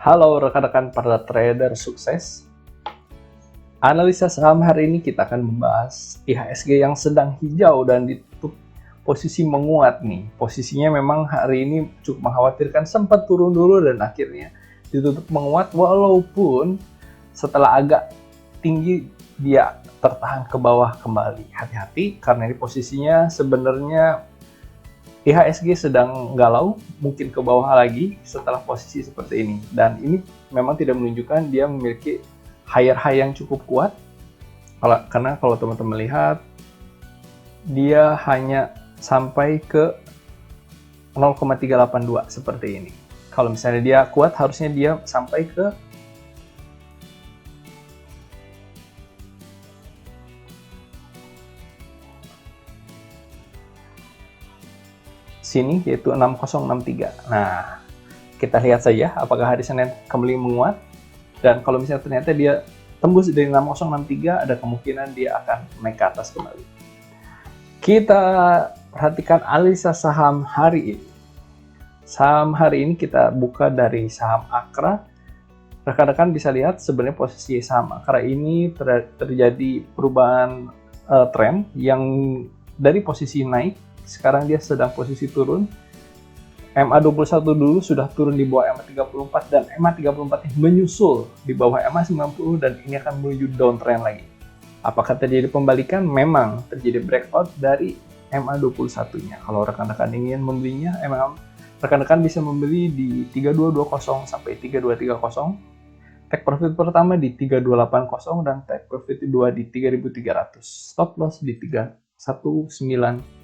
Halo rekan-rekan para trader sukses. Analisa saham hari ini kita akan membahas IHSG yang sedang hijau dan ditutup posisi menguat nih. Posisinya memang hari ini cukup mengkhawatirkan, sempat turun dulu dan akhirnya ditutup menguat walaupun setelah agak tinggi dia tertahan ke bawah kembali. Hati-hati karena ini posisinya sebenarnya IHSG sedang galau, mungkin ke bawah lagi setelah posisi seperti ini. Dan ini memang tidak menunjukkan dia memiliki higher high yang cukup kuat. Karena kalau teman-teman lihat, dia hanya sampai ke 0,382 seperti ini. Kalau misalnya dia kuat, harusnya dia sampai ke sini, yaitu 6063. Nah, kita lihat saja apakah hari Senin kembali menguat. Dan kalau misalnya ternyata dia tembus dari 6063, ada kemungkinan dia akan naik ke atas kembali. Kita perhatikan analisa saham hari ini. Saham hari ini kita buka dari saham Akra. Rekan-rekan bisa lihat sebenarnya posisi saham Akra ini terjadi perubahan tren yang dari posisi naik, sekarang dia sedang posisi turun. MA21 dulu sudah turun di bawah MA34 dan MA34 menyusul di bawah MA90 dan ini akan menuju downtrend lagi. Apakah terjadi pembalikan? Memang terjadi breakout dari MA21-nya. Kalau rekan-rekan ingin membelinya, rekan-rekan bisa membeli di 3220 sampai 3230. Take profit pertama di 3280 dan take profit kedua di 3300. Stop loss di 3190.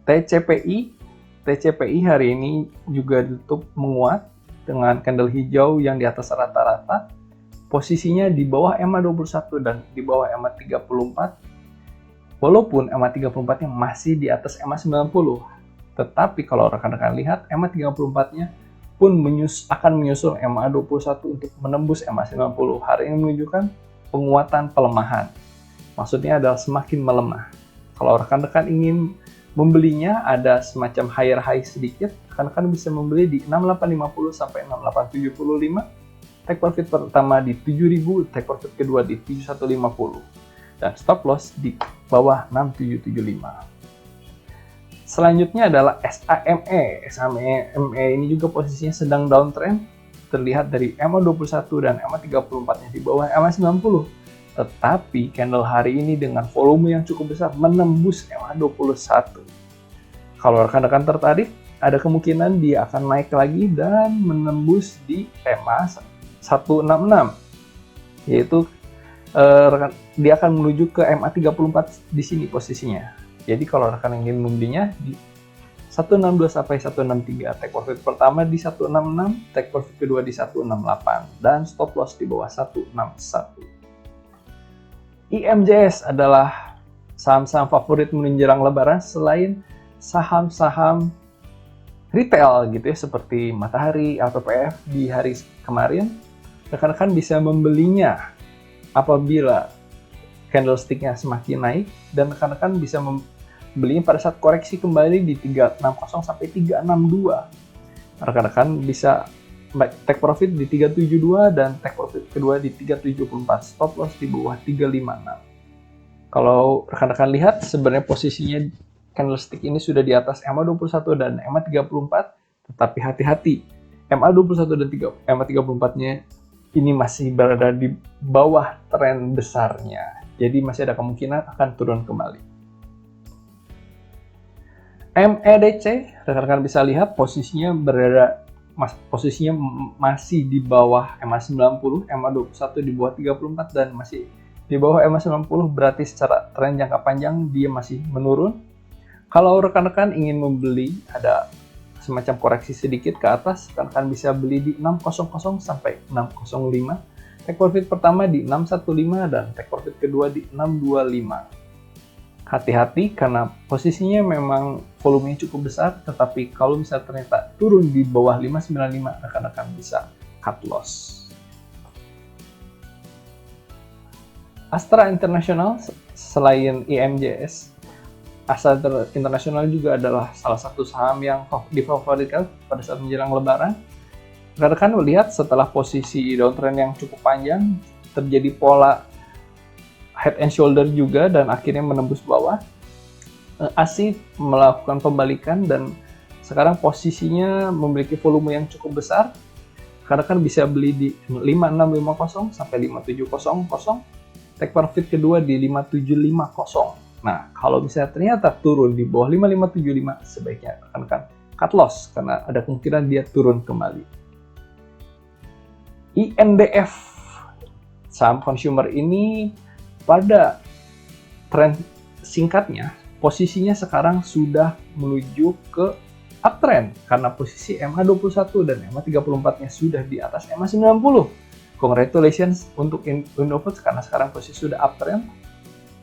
TCPI hari ini juga ditutup menguat dengan candle hijau yang di atas rata-rata. Posisinya di bawah MA21 dan di bawah MA34. Walaupun MA34-nya masih di atas MA90. Tetapi kalau rekan-rekan lihat, MA34-nya pun akan menyusul MA21 untuk menembus MA90. Hari ini menunjukkan penguatan pelemahan. Maksudnya adalah semakin melemah. Kalau rekan-rekan ingin membelinya, ada semacam higher high sedikit, rekan-rekan bisa membeli di 6850 sampai 6875. Take profit pertama di 7000, take profit kedua di 7150. Dan stop loss di bawah 6775. Selanjutnya adalah SAME. SAME ini juga posisinya sedang downtrend, terlihat dari MA21 dan MA34-nya di bawah MA90. Tetapi candle hari ini dengan volume yang cukup besar menembus MA21. Kalau rekan-rekan tertarik, ada kemungkinan dia akan naik lagi dan menembus di MA166. Yaitu dia akan menuju ke MA34 di sini posisinya. Jadi kalau rekan ingin membelinya di 162 sampai 163, take profit pertama di 166, take profit kedua di 168 dan stop loss di bawah 161. IMJS adalah saham-saham favorit menjelang lebaran selain saham-saham retail gitu ya, seperti Matahari, LPPF di hari kemarin. Rekan-rekan bisa membelinya apabila candlestick-nya semakin naik dan rekan-rekan bisa membelinya pada saat koreksi kembali di 360 sampai 362. Rekan-rekan bisa take profit di 372 dan take profit kedua di 374. Stop loss di bawah 356. Kalau rekan-rekan lihat, sebenarnya posisinya candlestick ini sudah di atas MA21 dan MA34, tetapi hati-hati, MA21 dan MA34-nya ini masih berada di bawah tren besarnya. Jadi masih ada kemungkinan akan turun kembali. MEDC, rekan-rekan bisa lihat posisinya masih di bawah MA90, MA21 di bawah 34 dan masih di bawah MA90, berarti secara tren jangka panjang dia masih menurun. Kalau rekan-rekan ingin membeli, ada semacam koreksi sedikit ke atas, rekan-rekan bisa beli di 600 sampai 605. Take profit pertama di 615 dan take profit kedua di 625. Hati-hati karena posisinya memang volumenya cukup besar, tetapi kalau misalnya ternyata turun di bawah 595, rekan-rekan bisa cut loss. Astra International selain IMJS, Astra International juga adalah salah satu saham yang difavoritkan pada saat menjelang lebaran. rekan-rekan melihat setelah posisi downtrend yang cukup panjang, terjadi pola head and shoulder juga dan akhirnya menembus bawah. ASI melakukan pembalikan dan sekarang posisinya memiliki volume yang cukup besar. Rekan-rekan bisa beli di 5650 sampai 5700. Take profit kedua di 5750. Nah, kalau misalnya ternyata turun di bawah 5575, sebaiknya rekan-rekan cut loss karena ada kemungkinan dia turun kembali. INDF, saham consumer ini pada tren singkatnya, posisinya sekarang sudah menuju ke uptrend karena posisi MA21 dan MA34-nya sudah di atas MA90. Congratulations untuk Indofood karena sekarang posisi sudah uptrend.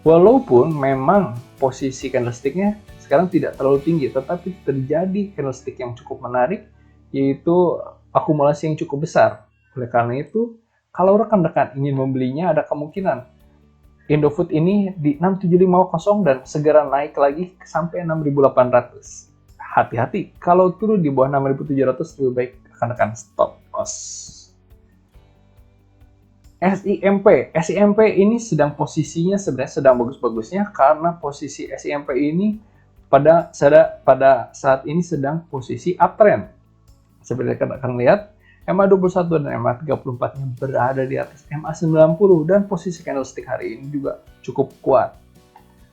Walaupun memang posisi candlestick-nya sekarang tidak terlalu tinggi, tetapi terjadi candlestick yang cukup menarik, yaitu akumulasi yang cukup besar. Oleh karena itu, kalau rekan-rekan ingin membelinya, ada kemungkinan Indofood ini di 6750 dan segera naik lagi sampai 6800. Hati-hati, kalau turun di bawah 6700 lebih baik rekan-rekan stop loss. SIMP ini sedang posisinya sebenarnya sedang bagus-bagusnya karena posisi SIMP ini pada saat ini sedang posisi uptrend. Seperti rekan-rekan lihat, MA21 dan MA34-nya berada di atas MA90 dan posisi candlestick hari ini juga cukup kuat.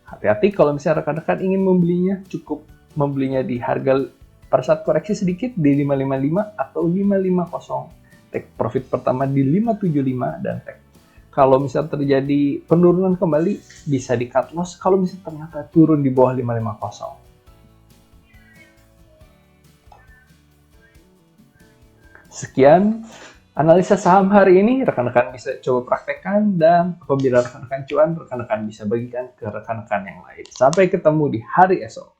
Hati-hati kalau misalnya rekan-rekan ingin membelinya, cukup membelinya di harga pada saat koreksi sedikit di 555 atau 550. Take profit pertama di 575 dan take. Kalau misalnya terjadi penurunan kembali, bisa di cut loss kalau misalnya ternyata turun di bawah 550. Sekian analisa saham hari ini, rekan-rekan bisa coba praktekkan dan apabila rekan-rekan cuan, rekan-rekan bisa bagikan ke rekan-rekan yang lain. Sampai ketemu di hari esok.